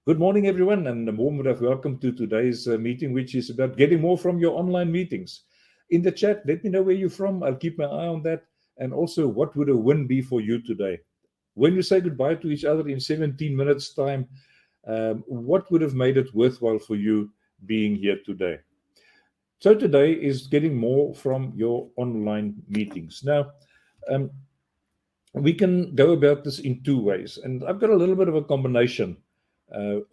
Good morning, everyone, and a warm welcome to today's meeting, which is about getting more from your online meetings. In the chat, let me know where you're from. I'll keep my eye on that. And also, what would a win be for you today? When you say goodbye to each other in 17 minutes' time, what would have made it worthwhile for you being here today? So today is getting more from your online meetings. Now, we can go about this in two ways, and I've got a little bit of a combination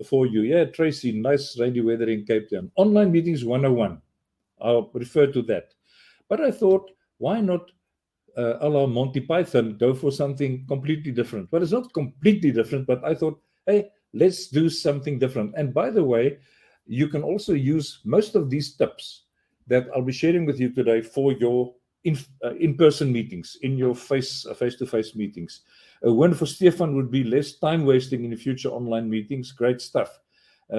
for you. Yeah, Tracy, nice rainy weather in Cape Town. Online meetings 101. I'll refer to that. But I thought, why not a la Monty Python go for something completely different? Well, it's not completely different, but I thought, hey, let's do something different. And by the way, you can also use most of these tips that I'll be sharing with you today for your in-person meetings, in your face-to-face meetings. A win for Stefan would be less time wasting in future online meetings. Great stuff.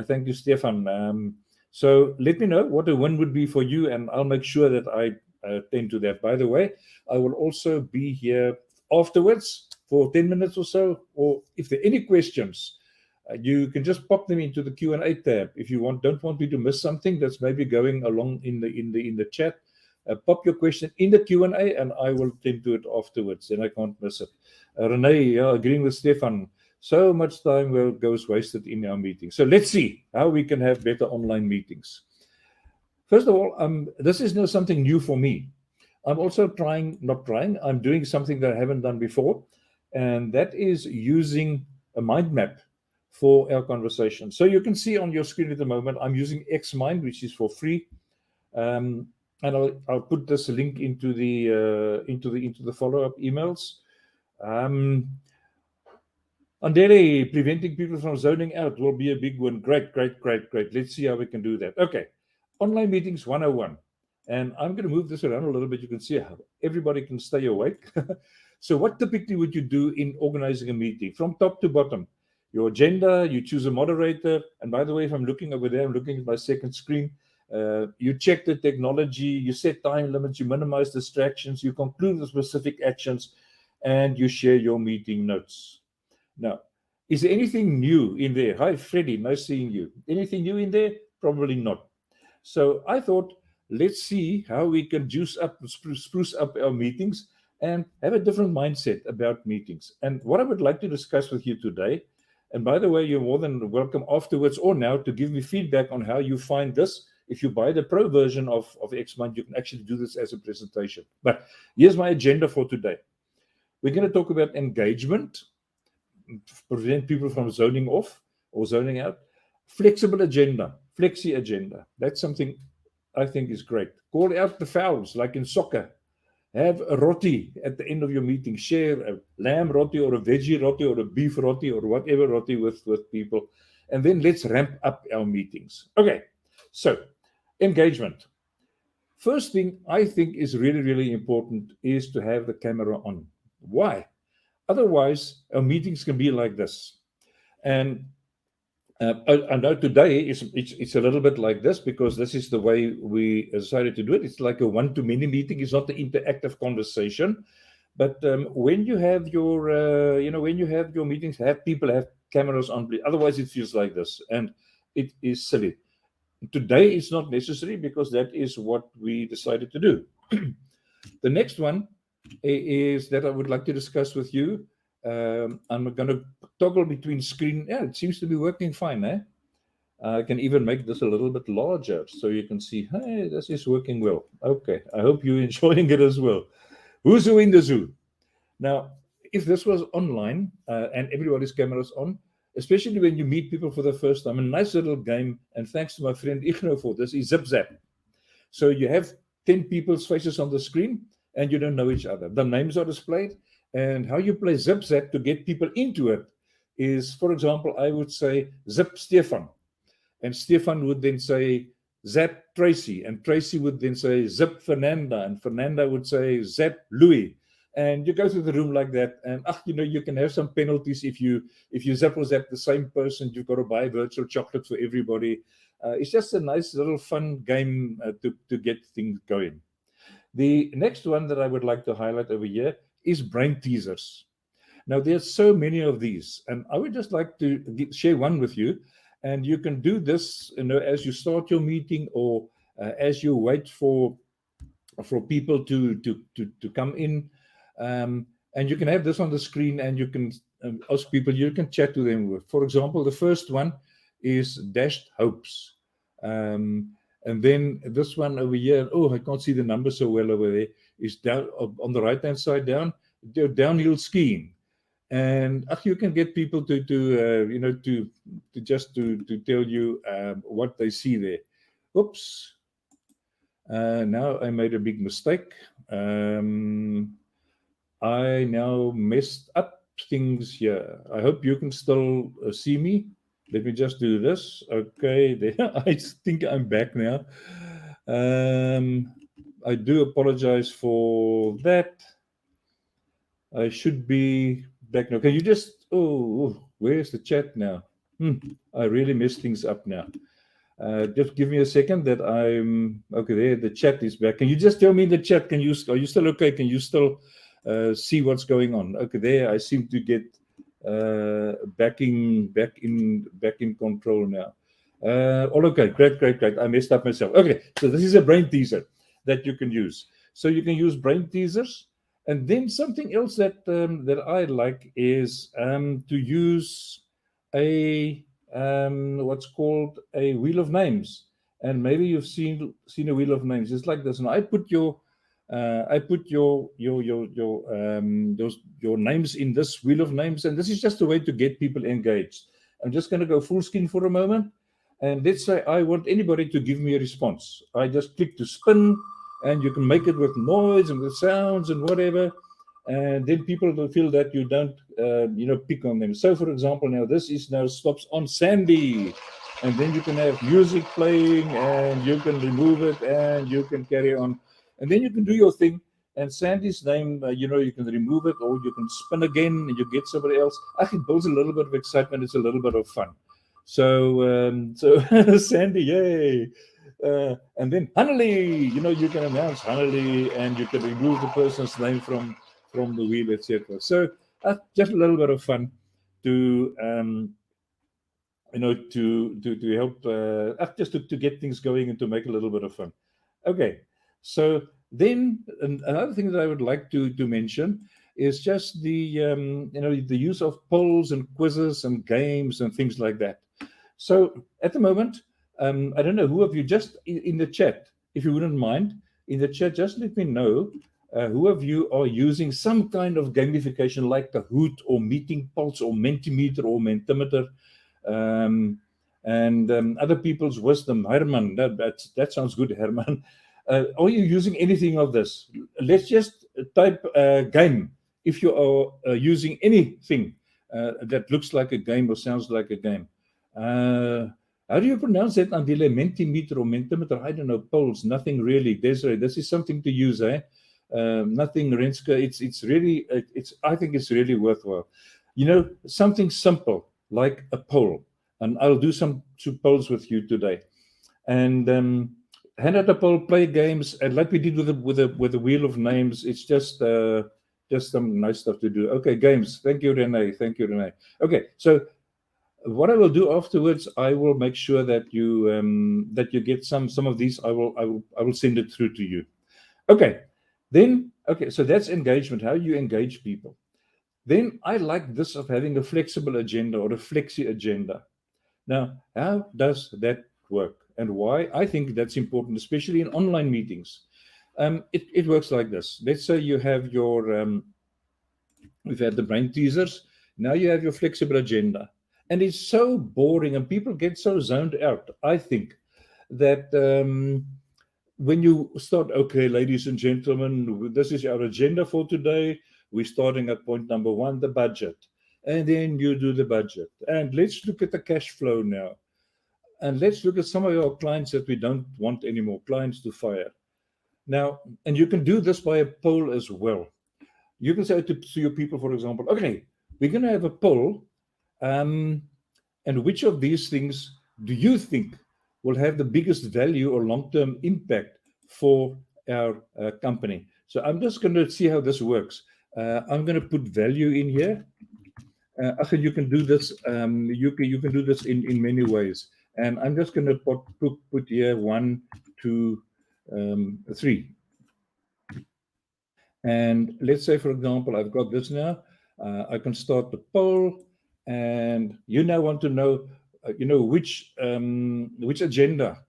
Thank you, Stefan. So let me know what a win would be for you, and I'll make sure that I attend to that. By the way, I will also be here afterwards for 10 minutes or so, or if there are any questions, you can just pop them into the Q&A tab. If you don't want me to miss something that's maybe going along in the chat, pop your question in the Q&A and I will attend to it afterwards, and I can't miss it. Renee, agreeing with Stefan, so much time goes wasted in our meetings. So let's see how we can have better online meetings. First of all, this is not something new for me. I'm also I'm doing something that I haven't done before, and that is using a mind map for our conversation. So you can see on your screen at the moment, I'm using XMind, which is for free. And I'll put this link into the follow-up emails. Andele, preventing people from zoning out will be a big one. Great. Let's see how we can do that. Okay, online meetings 101. And I'm going to move this around a little bit. You can see how everybody can stay awake. So what typically would you do in organizing a meeting? From top to bottom, your agenda, you choose a moderator. And by the way, if I'm looking over there, I'm looking at my second screen. You check the technology, you set time limits, you minimize distractions, you conclude the specific actions, and you share your meeting notes. Now, is there anything new in there? Hi, Freddie, nice seeing you. Anything new in there? Probably not. So I thought, let's see how we can spruce up our meetings and have a different mindset about meetings. And what I would like to discuss with you today, and by the way, you're more than welcome afterwards or now to give me feedback on how you find this. If you buy the pro version of XMind, you can actually do this as a presentation. But here's my agenda for today. We're going to talk about engagement, prevent people from zoning off or zoning out. Flexible agenda, flexi agenda. That's something I think is great. Call out the fouls, like in soccer. Have a roti at the end of your meeting. Share a lamb roti or a veggie roti or a beef roti or whatever roti with people. And then let's ramp up our meetings. Okay, so engagement. First thing I think is really, really important is to have the camera on. Why? Otherwise, our meetings can be like this. And I know today it's a little bit like this because this is the way we decided to do it. It's like a one-to-many meeting. It's not the interactive conversation. But when you have your, when you have your meetings, people have cameras on. Otherwise, it feels like this, and it is silly. Today, it's not necessary because that is what we decided to do. The next one is that I would like to discuss with you. I'm going to toggle between screen. Yeah, it seems to be working fine. I can even make this a little bit larger so you can see, hey, this is working well. Okay, I hope you're enjoying it as well. Who's who in the zoo? Now, if this was online and everybody's camera's on, especially when you meet people for the first time, a nice little game, and thanks to my friend Igno for this, is Zip Zap. So you have 10 people's faces on the screen and you don't know each other. The names are displayed, and how you play Zip Zap to get people into it is, for example, I would say Zip Stefan, and Stefan would then say Zap Tracy, and Tracy would then say Zip Fernanda, and Fernanda would say Zap Louis. And you go through the room like that, and you can have some penalties if you zap or zap the same person. You've got to buy virtual chocolate for everybody. It's just a nice little fun game to get things going. The next one that I would like to highlight over here is brain teasers. Now, there's so many of these, and I would just like to share one with you. And you can do this, as you start your meeting, or as you wait for people to come in. And you can have this on the screen, and you can ask people, you can chat to them. For example, the first one is dashed hopes. And then this one over here, oh, I can't see the number so well over there, is down on the right hand side, downhill skiing. And you can get people to tell you what they see there. Oops. Now I made a big mistake. I now messed up things here. I hope you can still see me. Let me just do this. Okay, there. I think I'm back now. I do apologize for that. I should be back now. Can you just, where's the chat now? I really messed things up now. Just give me a second that I'm okay. There, the chat is back. Can you just tell me in the chat? Are you still okay? Can you still see what's going on? Okay, there. I seem to get back in control now. All okay. Great. I messed up myself. Okay, so this is a brain teaser that you can use. So you can use brain teasers, and then something else that I like is to use a what's called a wheel of names. And maybe you've seen a wheel of names. It's like this. And I put your names in this wheel of names, and this is just a way to get people engaged. I'm just going to go full screen for a moment, and let's say I want anybody to give me a response. I just click to spin, and you can make it with noise and with sounds and whatever. And then people will feel that you don't, pick on them. So, for example, now this is now stops on Sandy, and then you can have music playing, and you can remove it, and you can carry on, and then you can do your thing. And Sandy's name, you can remove it, or you can spin again, and you get somebody else. It builds a little bit of excitement. It's a little bit of fun. So Sandy, yay! And then Hanley, you can announce Hanley, and you can remove the person's name from the wheel, etc. So just a little bit of fun to to help just to get things going and to make a little bit of fun. Okay, so then another thing that I would like to mention is just the the use of polls and quizzes and games and things like that. So at the moment, I don't know who of you, just in the chat, if you wouldn't mind, in the chat, just let me know who of you are using some kind of gamification like Kahoot or Meeting Pulse or Mentimeter or Mentimeter, and other people's wisdom. Herman, that sounds good, Herman. Are you using anything of this? Let's just type game if you are using anything that looks like a game or sounds like a game. How do you pronounce that, Andile? Mentimeter or Mentimeter? I don't know. Polls, nothing really. Desiree, this is something to use, eh? Nothing, Renska. It's really, I think it's really worthwhile. Something simple like a poll, and I'll do some 2 polls with you today, and hand out a poll, play games, and like we did with the wheel of names. It's just some nice stuff to do. Okay, games. Thank you, Renee. Okay, so what I will do afterwards, I will make sure that you get some of these. I will send it through to you. Okay. Then, so that's engagement, how you engage people. Then I like this of having a flexible agenda or a flexi agenda. Now, how does that work and why? I think that's important, especially in online meetings. It works like this. Let's say you have we've had the brain teasers. Now you have your flexible agenda. And it's so boring and people get so zoned out, I think, that when you start, okay, ladies and gentlemen, this is our agenda for today. We're starting at point number 1, the budget. And then you do the budget. And let's look at the cash flow now. And let's look at some of our clients that we don't want anymore, clients to fire. Now, and you can do this by a poll as well. You can say to your people, for example, okay, we're going to have a poll. And which of these things do you think will have the biggest value or long-term impact for our company? So I'm just going to see how this works. I'm going to put value in here. Actually, you can do this. You can do this in many ways. And I'm just going to put here 1, 2, 3. And let's say, for example, I've got this now. I can start the poll, and you now want to know, which agenda.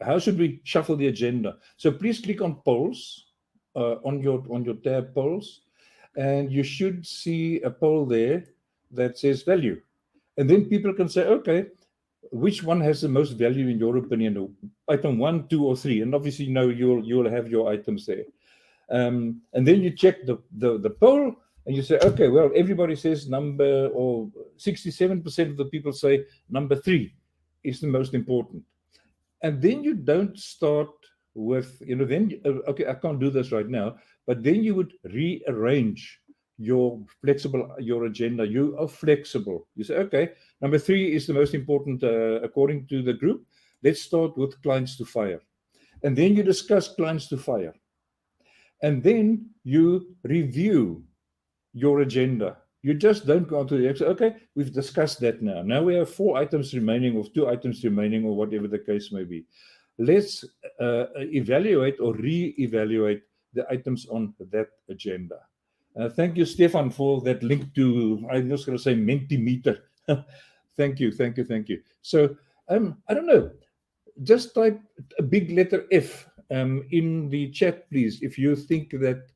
How should we shuffle the agenda? So please click on polls on your tab polls, and you should see a poll there that says value, and then people can say, okay, which one has the most value in your opinion? Item 1, 2, or 3, and obviously, you'll have your items there. And then you check the poll, and you say, okay, well, everybody says or 67% of the people say number 3 is the most important. And then you don't start with, okay, I can't do this right now, but then you would rearrange your agenda. You are flexible. You say, okay, number 3 is the most important according to the group. Let's start with clients to fire. And then you discuss clients to fire. And then you review your agenda. You just don't go on to the next. Okay, we've discussed that now. Now we have 4 items remaining, or 2 items remaining, or whatever the case may be. Let's evaluate or re-evaluate the items on that agenda. Thank you, Stefan, for that link to, I'm just going to say, Mentimeter. Thank you. So, I don't know, just type a big letter F in the chat, please, if you think that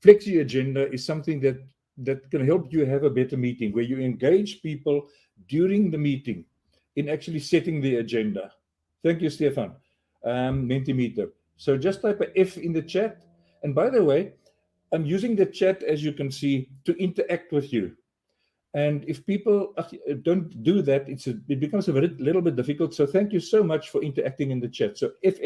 Flexi Agenda is something that can help you have a better meeting, where you engage people during the meeting in actually setting the agenda. Thank you, Stefan. Mentimeter. So just type a F in the chat. And by the way, I'm using the chat, as you can see, to interact with you. And if people don't do that, it becomes a little bit difficult. So thank you so much for interacting in the chat. So if.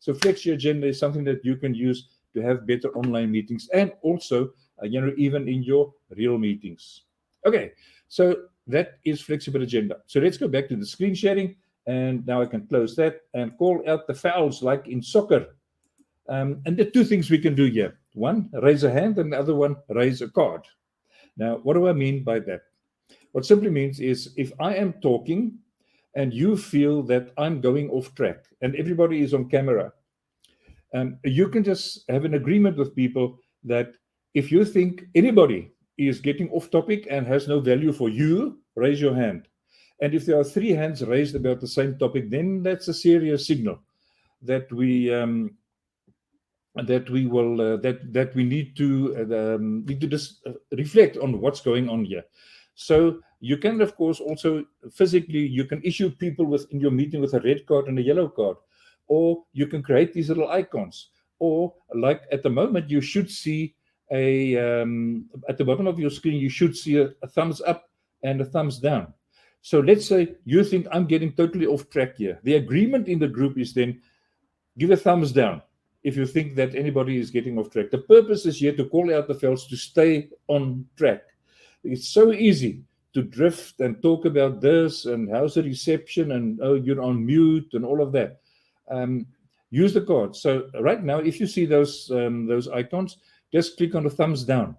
So Flexi Agenda is something that you can use to have better online meetings, and also, even in your real meetings. Okay, so that is Flexible Agenda. So let's go back to the screen sharing, and now I can close that and call out the fouls like in soccer. And there are 2 things we can do here. One, raise a hand, and the other one, raise a card. Now, what do I mean by that? What simply means is, if I am talking and you feel that I'm going off track and everybody is on camera, you can just have an agreement with people that if you think anybody is getting off topic and has no value for you, raise your hand. And if there are 3 hands raised about the same topic, then that's a serious signal that we need to just reflect on what's going on here. So you can, of course, also physically, you can issue people in your meeting with a red card and a yellow card, or you can create these little icons, or like at the moment, you should see at the bottom of your screen, you should see a thumbs up and a thumbs down. So let's say you think I'm getting totally off track here. The agreement in the group is then give a thumbs down if you think that anybody is getting off track. The purpose is here to call out the fails to stay on track. It's so easy to drift and talk about this and how's the reception and, oh, you're on mute and all of that. Use the card. So right now, if you see those icons, just click on the thumbs down.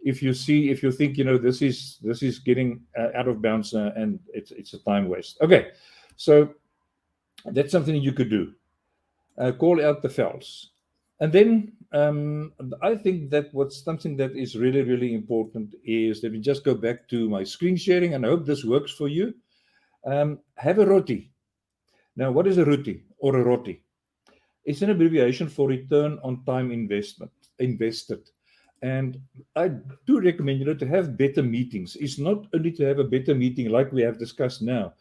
If you think, this is getting out of bounds and it's a time waste. Okay, so that's something you could do. Call out the fouls. And then I think that what's something that is really, really important is that we just go back to my screen sharing, and I hope this works for you. Have a ROTI. Now, what is a ROTI or a ROTI? It's an abbreviation for return on time invested. And I do recommend, to have better meetings. It's not only to have a better meeting like we have discussed now,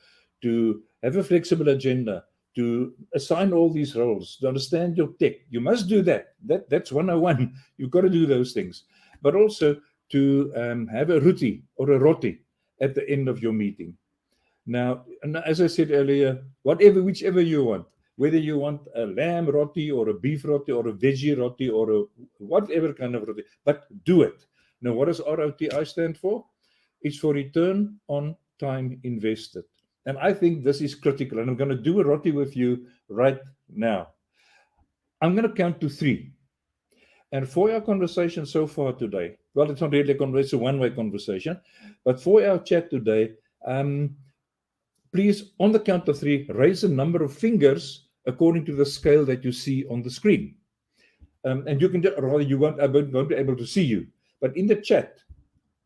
to have a flexible agenda, to assign all these roles, to understand your tech. You must do that. That's 101. You've got to do those things. But also to have a ROTI or a ROTI at the end of your meeting. Now, as I said earlier, whichever you want, whether you want a lamb roti or a beef roti or a veggie roti or a whatever kind of roti, but do it. Now, what does ROTI stand for? It's for return on time invested. And I think this is critical. And I'm going to do a roti with you right now. I'm going to count to 3. And for our conversation so far today, well, it's not really a conversation, it's a one-way conversation, but for our chat today, please, on the count of 3, raise a number of fingers according to the scale that you see on the screen. And you can, rather, I won't be able to see you, but in the chat,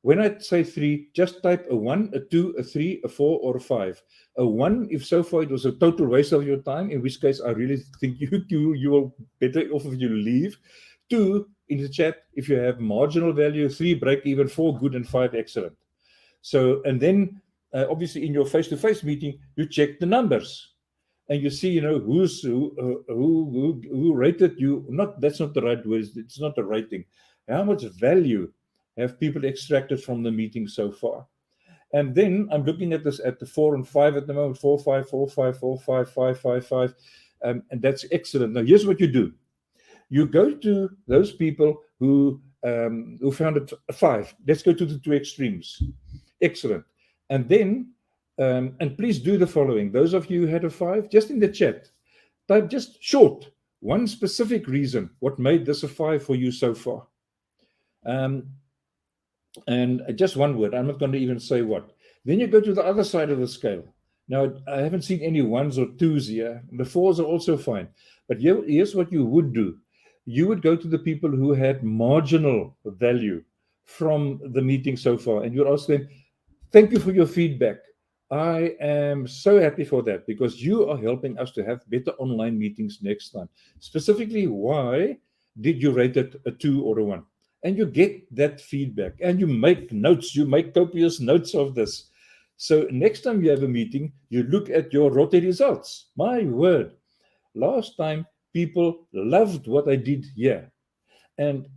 when I say 3, just type a 1, a 2, a 3, a 4, or a 5. A 1, if so far it was a total waste of your time, in which case I really think you will better off if you leave. 2, in the chat, if you have marginal value. 3, break even. 4, good. And 5, excellent. So, and then obviously in your face-to-face meeting, you check the numbers. And you see, who rated you. That's not the right word. It's not a rating. How much value have people extracted from the meeting so far? And then I'm looking at this at the 4 and 5 at the moment. 4, 5, 4, 5, 4, 5, 5, 5, 5. And that's excellent. Now, here's what you do. You go to those people who found it a 5. Let's go to the 2 extremes. Excellent. And then, and please do the following. Those of you who had a 5, just in the chat, type just short, one specific reason, what made this a 5 for you so far. And just one word, I'm not going to even say what. Then you go to the other side of the scale. Now, I haven't seen any 1s or 2s here. The 4s are also fine. But here's what you would do. You would go to the people who had marginal value from the meeting so far, and you'd ask them, thank you for your feedback. I am so happy for that, because you are helping us to have better online meetings next time. Specifically, why did you rate it a 2 or a 1? And you get that feedback, and you make notes. You make copious notes of this. So next time you have a meeting, you look at your rote results. My word, last time people loved what I did here. And,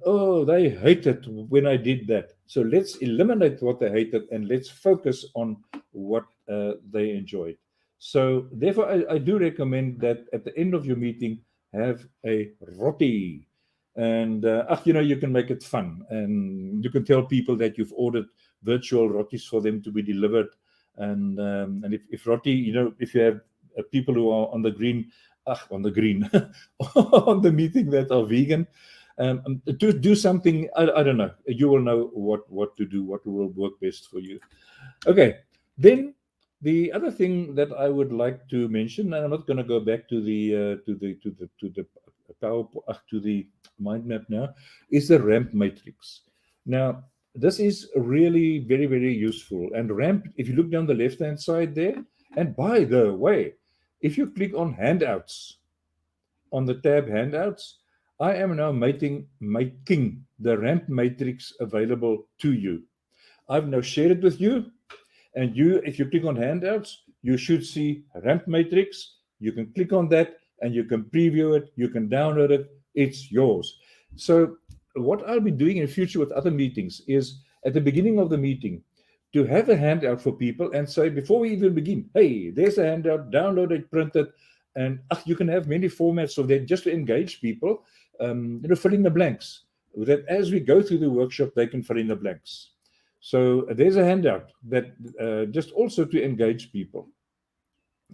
they hated when I did that. So let's eliminate what they hated and let's focus on what they enjoyed. So therefore, I do recommend that at the end of your meeting, have a roti. And, you can make it fun. And you can tell people that you've ordered virtual rotis for them to be delivered. And if roti, if you have people who are on the green, on the meeting that are vegan, to do something, I don't know. You will know what to do, what will work best for you. Okay, then the other thing that I would like to mention, and I'm not going to go back to the mind map now, is the ramp matrix. Now, this is really very, very useful. And ramp, if you look down the left-hand side there, and by the way, if you click on Handouts, on the tab Handouts, I am now making the ramp matrix available to you. I've now shared it with you, and if you click on Handouts, you should see ramp matrix. You can click on that, and you can preview it. You can download it. It's yours. So what I'll be doing in the future with other meetings is at the beginning of the meeting to have a handout for people and say, before we even begin, hey, there's a handout, download it, print it. And you can have many formats of that just to engage people, fill in the blanks. That as we go through the workshop, they can fill in the blanks. So there's a handout that just also to engage people.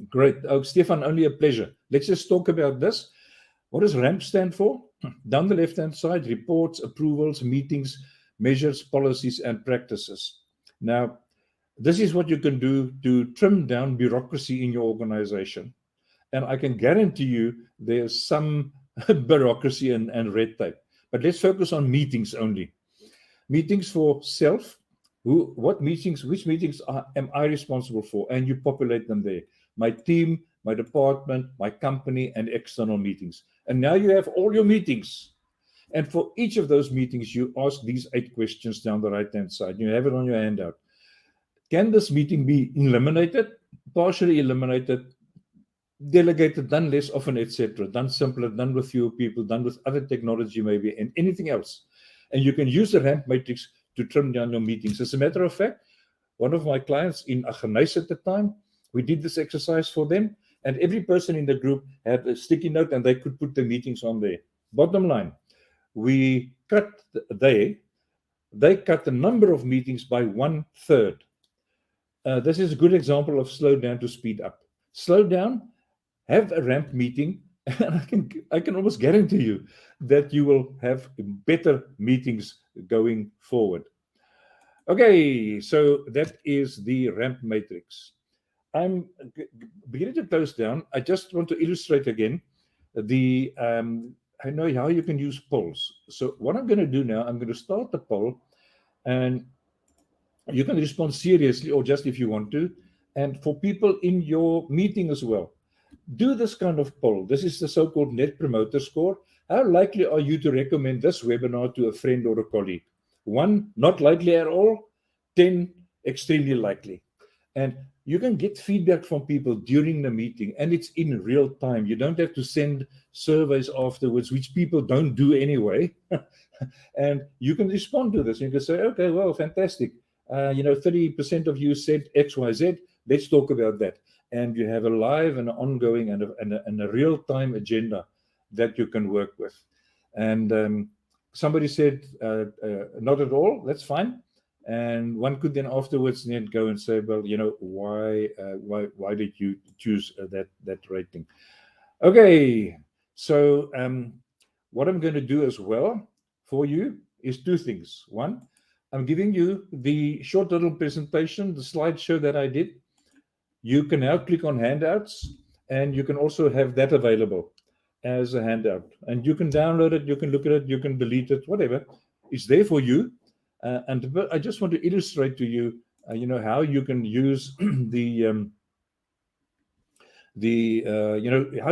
Great. Oh, Stefan, only a pleasure. Let's just talk about this. What does RAMP stand for? Down the left-hand side, reports, approvals, meetings, measures, policies, and practices. Now, this is what you can do to trim down bureaucracy in your organization. And I can guarantee you there's some bureaucracy and red tape. But let's focus on meetings only. Meetings for self. Which meetings am I responsible for? And you populate them there. My team, my department, my company, and external meetings. And now you have all your meetings. And for each of those meetings, you ask these 8 questions down the right-hand side. You have it on your handout. Can this meeting be eliminated, partially eliminated, delegated, done less often, etc., done simpler, done with fewer people, done with other technology maybe, and anything else? And you can use the RAMP matrix to trim down your meetings. As a matter of fact, one of my clients in Aggeneys at the time, we did this exercise for them, and every person in the group had a sticky note and they could put the meetings on there. Bottom line, they cut the number of meetings by 1/3. This is a good example of slow down to speed up. Slow down, have a RAMP meeting, And I can almost guarantee you that you will have better meetings going forward. Okay, so that is the ramp matrix. I'm beginning to close down. I just want to illustrate again the I know how you can use polls. So what I'm going to do now, I'm going to start the poll, and you can respond seriously or just if you want to. And for people in your meeting as well, do this kind of poll. This is the so-called Net Promoter Score. How likely are you to recommend this webinar to a friend or a colleague? 1, not likely at all. 10, extremely likely. And you can get feedback from people during the meeting, and it's in real time. You don't have to send surveys afterwards, which people don't do anyway. And you can respond to this. You can say, okay, well, fantastic. 30% of you said X, Y, Z. Let's talk about that. And you have a live and an ongoing and a real-time agenda that you can work with. And somebody said, not at all. That's fine. And one could then afterwards then go and say, well, why did you choose that rating? Okay, so what I'm going to do as well for you is 2 things. 1, I'm giving you the short little presentation, the slideshow that I did. You can now click on Handouts, and you can also have that available as a handout. And you can download it, you can look at it, you can delete it, whatever. It's there for you. And I just want to illustrate to you, how you can use how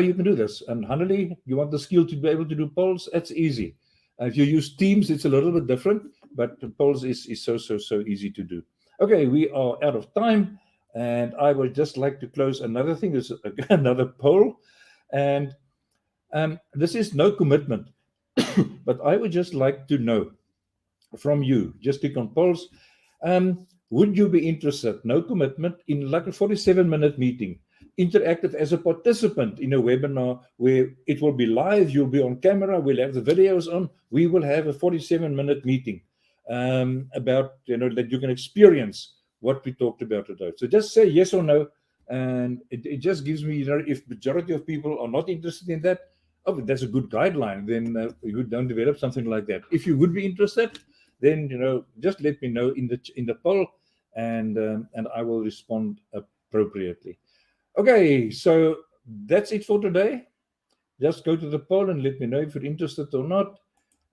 you can do this. And Hanneli, you want the skill to be able to do polls? That's easy. If you use Teams, it's a little bit different, but polls is so easy to do. Okay, we are out of time, and I would just like to close. Another thing is another poll, and this is no commitment, but I would just like to know from you. Just click on polls. Would you be interested, no commitment, in like a 47-minute meeting, interactive as a participant in a webinar where it will be live, you'll be on camera, we'll have the videos on, we will have a 47-minute meeting about, that you can experience what we talked about today. So just say yes or no, and it just gives me, if majority of people are not interested in that, oh, that's a good guideline, then you don't develop something like that. If you would be interested, then just let me know in the poll, and I will respond appropriately. Okay, so that's it for today. Just go to the poll and let me know if you're interested or not.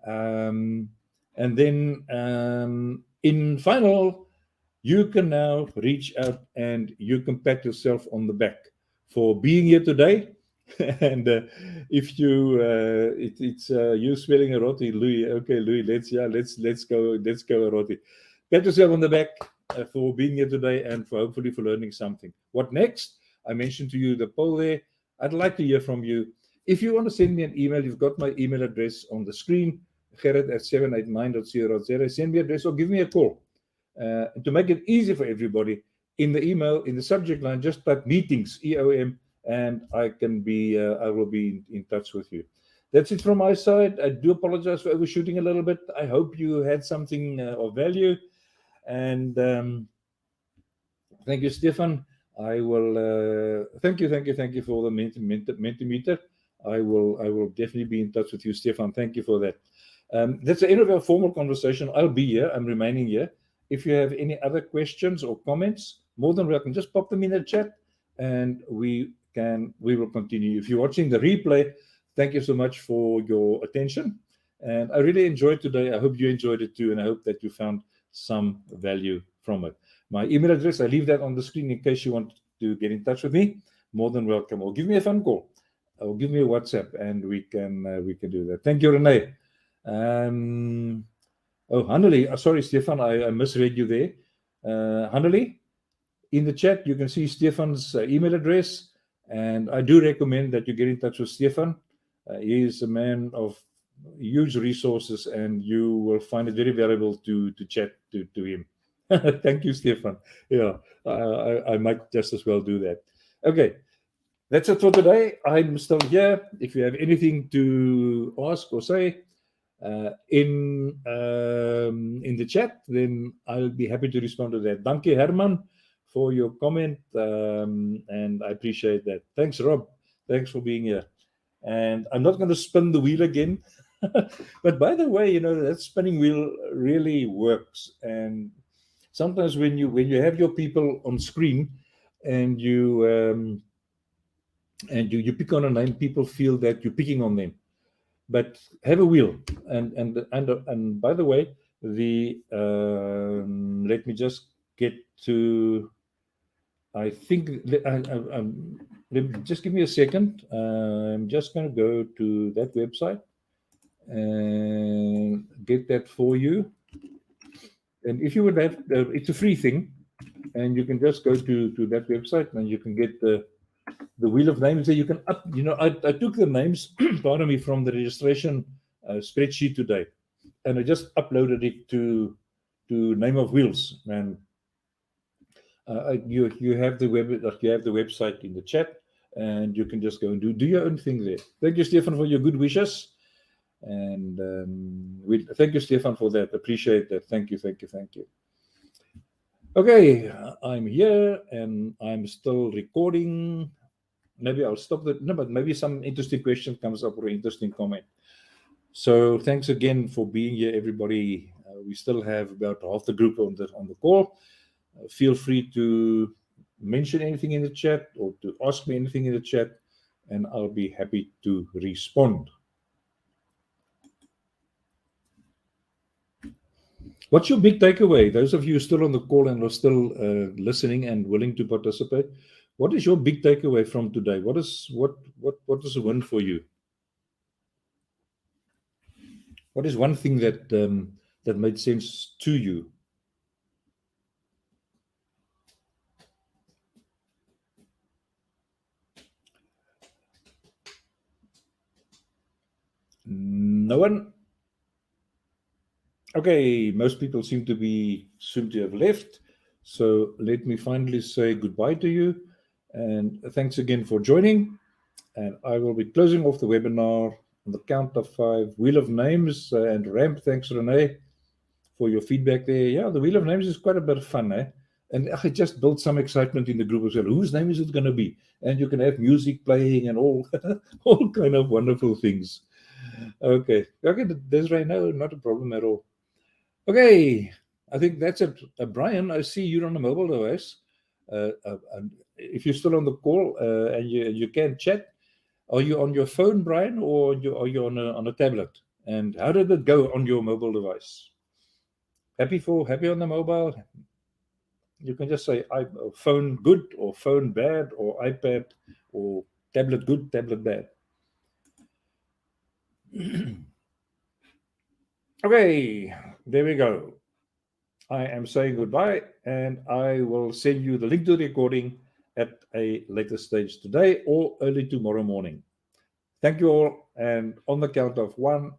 And then in final, you can now reach out and you can pat yourself on the back for being here today. And if you it's you spelling a roti, Louis. Okay, Louis, let's go a roti. Pat yourself on the back for being here today and for hopefully for learning something. What next? I mentioned to you the poll there. I'd like to hear from you. If you want to send me an email, you've got my email address on the screen, gerrit@789.co.za. Send me an address or give me a call. To make it easy for everybody, in the email, in the subject line, just type meetings, EOM, and I will be in touch with you. That's it from my side. I do apologize for overshooting a little bit. I hope you had something of value. And thank you, Stefan. I will thank you for the Mentimeter. I will definitely be in touch with you, Stefan. Thank you for that. That's the end of our formal conversation. I'll be here. I'm remaining here. If you have any other questions or comments, more than welcome. Just pop them in the chat, and we will continue. If you're watching the replay, thank you so much for your attention. And I really enjoyed today. I hope you enjoyed it too, and I hope that you found some value from it. My email address, I leave that on the screen in case you want to get in touch with me. More than welcome. Or give me a phone call, or give me a WhatsApp, and we can do that. Thank you, Renee. Hanneli, sorry, Stefan, I misread you there. Hanneli, in the chat, you can see Stefan's email address, and I do recommend that you get in touch with Stefan. He is a man of huge resources, and you will find it very valuable to chat to him. Thank you, Stefan. Yeah, I might just as well do that. Okay, that's it for today. I'm still here. If you have anything to ask or say in the chat, then I'll be happy to respond to that. Dankie, Herman, for your comment, and I appreciate that. Thanks, Rob. Thanks for being here. and I'm not going to spin the wheel again. But by the way, that spinning wheel really works. And sometimes when you have your people on screen and you pick on a name, people feel that you're picking on them. But have a wheel. And by the way, let me just get to. I think just give me a second. I'm just going to go to that website and get that for you. And if you would have, it's a free thing, and you can just go to that website and you can get the wheel of names there. You can up. I took the names, pardon me, from the registration spreadsheet today, and I just uploaded it to Name of Wheels. And you have the website in the chat, and you can just go and do your own thing there. Thank you, Stefan, for your good wishes, and thank you, Stefan, for that. Appreciate that. Thank you. Okay, I'm here and I'm still recording. Maybe I'll stop that. No, but maybe some interesting question comes up or interesting comment. So thanks again for being here, everybody. We still have about half the group on the call. Feel free to mention anything in the chat or to ask me anything in the chat, and I'll be happy to respond. What's your big takeaway? Those of you still on the call and are still listening and willing to participate, what is your big takeaway from today? What is a win for you? What is one thing that made sense to you? No one? Okay, most people seem to have left. So let me finally say goodbye to you. And thanks again for joining. And I will be closing off the webinar on the count of 5. Wheel of Names and Ramp. Thanks, Renee, for your feedback there. Yeah, the Wheel of Names is quite a bit of fun, eh? And I just built some excitement in the group as well. Whose name is it going to be? And you can have music playing and all kind of wonderful things. Okay, Desiree, no, not a problem at all. Okay, I think that's it. Brian, I see you're on a mobile device. If you're still on the call and you can chat, are you on your phone, Brian, or are you on a tablet? And how did it go on your mobile device? Happy on the mobile? You can just say phone good or phone bad or iPad or tablet good, tablet bad. Okay, there we go. I am saying goodbye, and I will send you the link to the recording at a later stage today or early tomorrow morning. Thank you all, and on the count of 1,